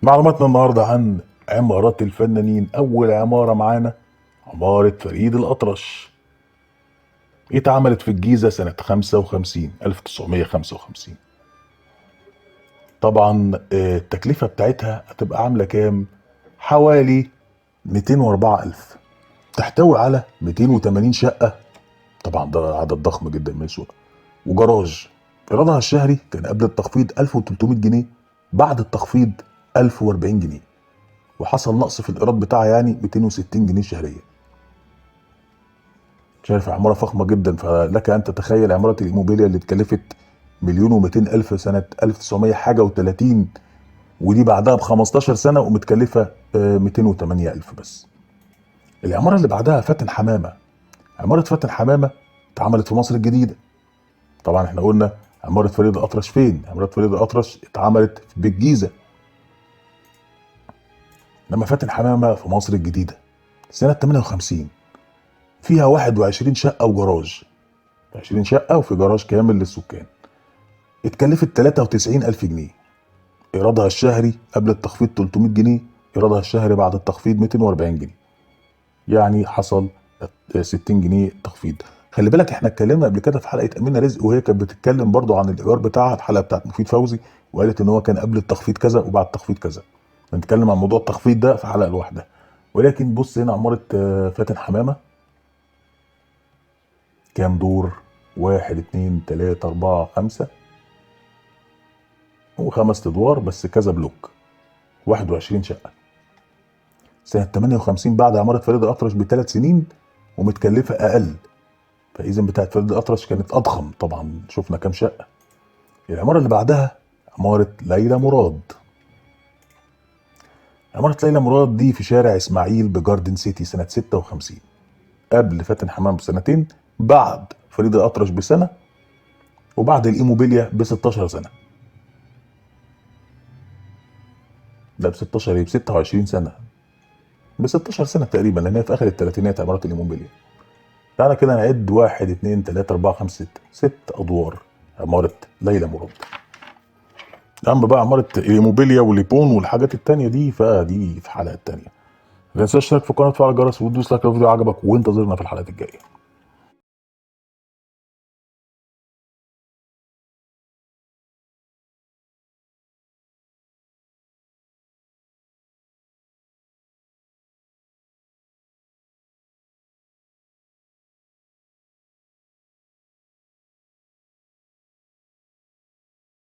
معلوماتنا النهارده عن عمارات الفنانين. أول عمارة معانا عمارة فريد الأطرش، اتعملت في الجيزة سنة 55 1955. طبعا التكلفة بتاعتها هتبقى عاملة كام؟ حوالي 204,000. تحتوي على 280 شقة، طبعا ده عدد ضخم جدا من الشقق، وجراج. إيرادها الشهري كان قبل التخفيض 1300 جنيه، بعد التخفيض 1040 جنيه، وحصل نقص في الايراد بتاعها يعني 260 جنيه شهريا. شايف عماره فخمه جدا، فلك ان تتخيل عماره الايموبيليا اللي اتكلفت 1,200,000 سنه 1900 حاجه و30، ودي بعدها ب 15 سنه ومتكلفه 208,000 بس. العماره اللي بعدها فاتن حمامه. عماره فاتن حمامه اتعملت في مصر الجديده. طبعا احنا قلنا عماره فريد الأطرش فين؟ عماره فريد الأطرش اتعملت في بالجيزه، لما فاتن حمامه في مصر الجديده سنه 58. فيها 21 شقة وجراج، 20 شقة وفي جراج كامل للسكان. اتكلفت 93,000 جنيه. إيرادها الشهري قبل التخفيض 300 جنيه، إيرادها الشهري بعد التخفيض 240 جنيه، يعني حصل 60 جنيه تخفيض. خلي بالك احنا اتكلمنا قبل كده في حلقة أمينة رزق، وهي كانت بتتكلم برضو عن الإيجار بتاعها، الحلقة بتاعت مفيد فوزي، وقالت إن هو كان قبل التخفيض كذا وبعد التخفيض كذا. هنتكلم عن موضوع التخفيض ده في حلقة لوحدها. ولكن بص هنا عمارة فاتن حمامة كام دور؟ 1 2 3 4 5 و5 ادوار بس كذا بلوك، 21 شقة. سنة 58 بعد عمارة فريد الأطرش ب3 سنين، ومتكلفة أقل، فإذا بتاعت فريد الأطرش كانت أضخم. طبعا شفنا كام شقة. العمارة اللي بعدها عمارة ليلى مراد. عمارة ليلى مراد دي في شارع إسماعيل بجاردن سيتي سنة 56، قبل فاتن حمام بسنتين، بعد فريد الأطرش بسنة، وبعد الإيموبيليا ب16 سنة. ده ب 16 ايه؟ ب 26 سنة، ب 16 سنة تقريبا، لأن هي في آخر الثلاثينات عمارة الإيموبيليا. تعالى كده نعد: 1 2 3 4 5 6، 6 أدوار عمارة ليلى مراد. أما بقى عمارة الإيموبيليا والليبون والحاجات التانية دي فدي في حلقة تانية. ما تنساش تشترك في القناة وتفعل الجرس وتدوس لايك لو الفيديو عجبك، وانتظرنا في الحلقات الجاية.